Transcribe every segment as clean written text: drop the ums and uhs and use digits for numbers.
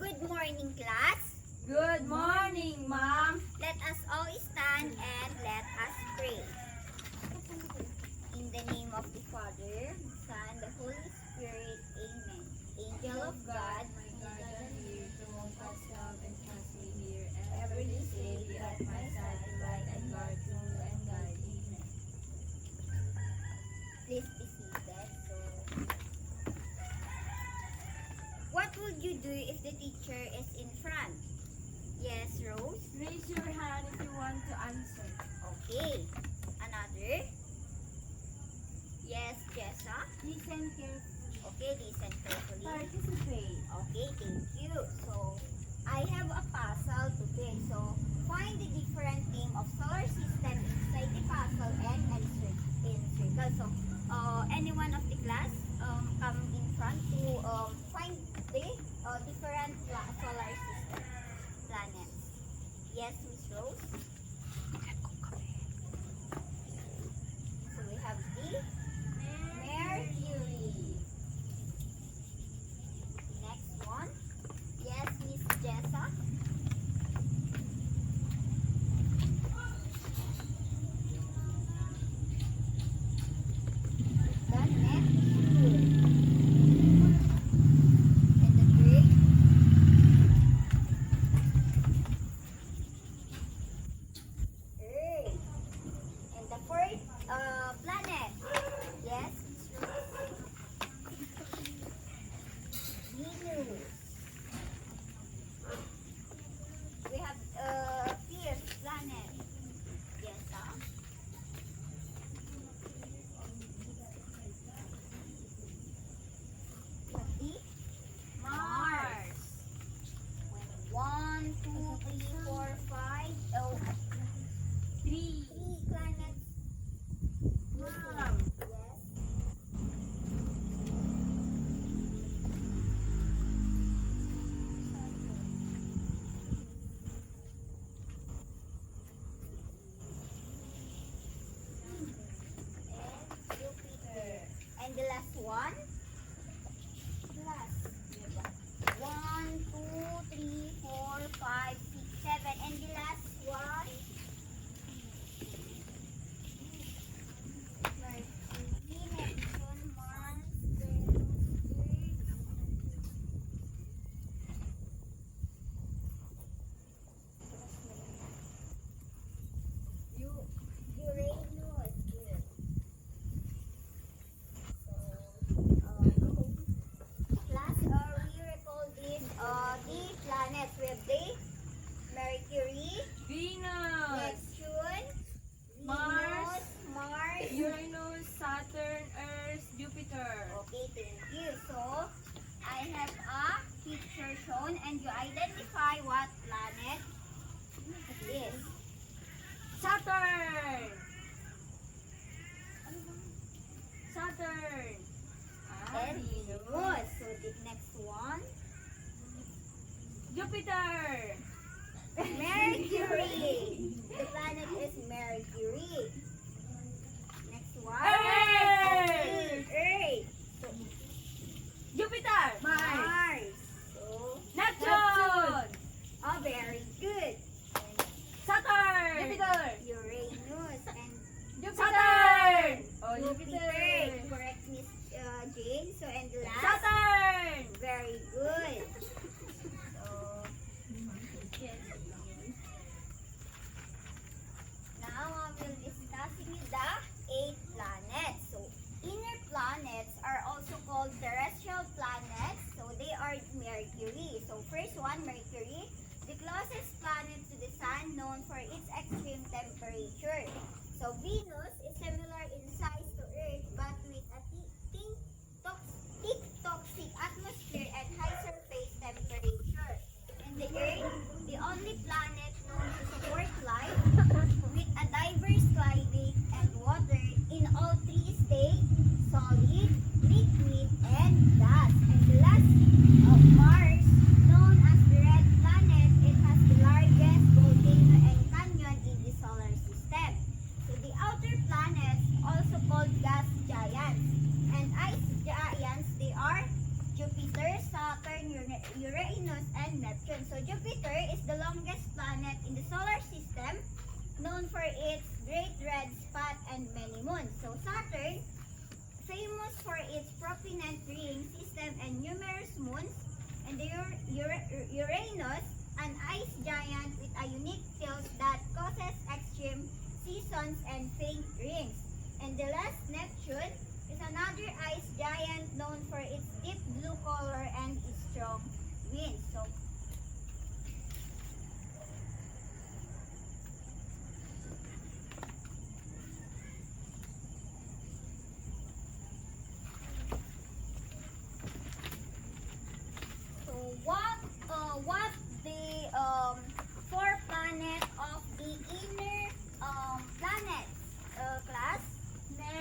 Good morning, class. Good morning, Ma'am. Let us all stand and let us pray. In the name of the Father, the Son, the Holy Spirit. Amen. Angel of God, my guardian here, to whom us love and trust me here, ever this day be at my side, to light and guard, rule and guide. Amen. please be seated. What would you do if the teacher is in front? Yes, Rose? Raise your hand if you want to answer. Okay. Another? Yes, Jessa? Listen carefully. Okay, listen carefully. Participate. Okay, thank you. So, I have a puzzle today. So, find the different name of solar system inside the puzzle and answer in circle. So, anyone of the class come in front to find the different solar system planets. Yes, Miss Rose? So, we have the Mercury. Next one. Yes, Miss Jessa. The Neptune. And the third. Earth. And the fourth planet. Yes, Miss Rose. Venus. We have fifth planet. Yes, We have the Mars. One, two, three, four, five. Oh, Three. three planets. Ma'am. Yes. And Jupiter. And the last one? Last. One, two, three, four, five, six, seven. And the last one? Mercury, Neptune, Mars, Venus, Uranus. Good. Class, we recall this, the planets. We have the Mercury, Venus. Neptune, Mars, Venus, Mars. Uranus, Saturn, Earth, Jupiter. Okay, thank you. So, I have a picture shown and you identify what planet it is. Saturn. Saturn. And Venus. So, the next one. Jupiter. Mercury. The planet is Mercury. Next one. Earth. Earth. So, Jupiter. Mars. So, Neptune. oh, very good. Saturn. Jupiter. Uranus and Saturn. Oh, Jupiter. Jupiter. Correct, Miss Jane. So, and the last. Saturn. Very good. So, now I will discuss Neptune. So Jupiter is the longest planet in the solar system, known for its great red spot and many moons. So Saturn, famous for its prominent ring system and numerous moons, and the Uranus, an ice giant with a unique tilt that causes extreme seasons and faint rings. And the last, Neptune, is another ice giant known for its deep blue color and its strong winds. So, what the four planets of the inner planets class?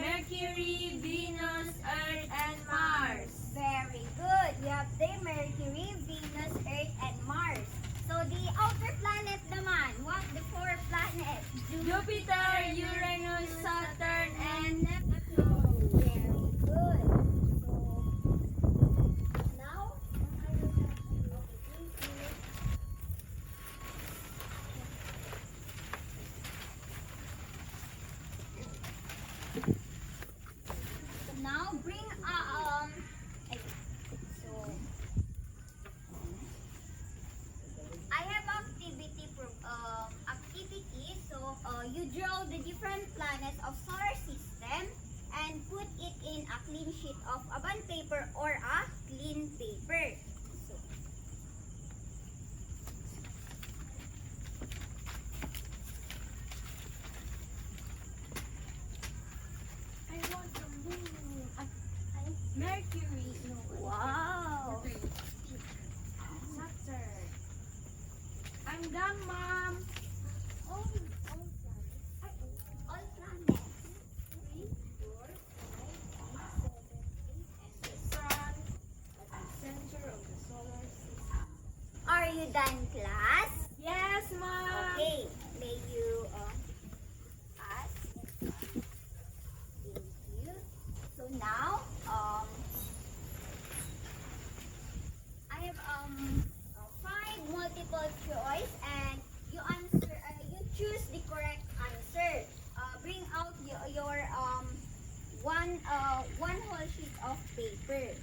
Mercury, Venus, Earth, and Mars. Very good. We have the Mercury, Venus, Earth, and Mars. So the outer planet naman, what the four planets? Jupiter, Uranus, Saturn, and Neptune. Very good. So now, now bring so I have activity. So you draw the different planets of solar system and put it in a clean sheet of a bond paper or a clean paper. So, I want the moon. Mercury. No, wow. Saturn. I'm done, Mom. All planets. All planets. 3, 4, 5, 6, 7, 8, and The sun at the center of the solar system. are you done, class? Yes, Mom. Okay, may you pass. Thank you. So now, I have 5 multiple choice, and you answer. You choose the correct answer. Bring out your one whole sheet of paper.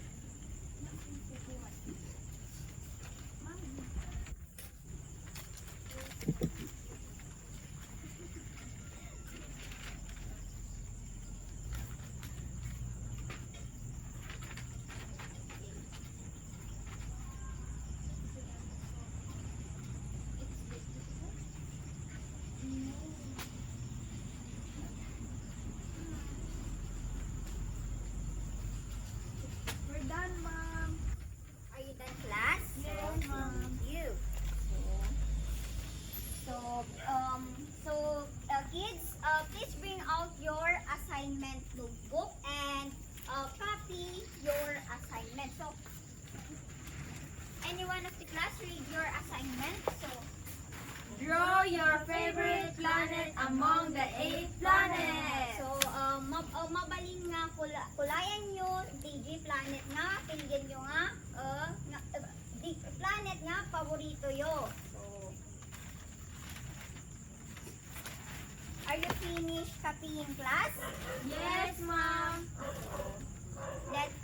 We're done, Mom. Are you done, class? Yes, Mom. Thank you. Kids, please bring out your assignment notebook and copy your assignment. So, anyone of the class read your assignment? So, Draw your favorite planet among the 8 planets. So, mabalin nga kulayan nyo, DJ planet nga, piligyan nyo nga, di planet nga, paborito yo. So, are you finished copying, class? Yes, Mom. Let's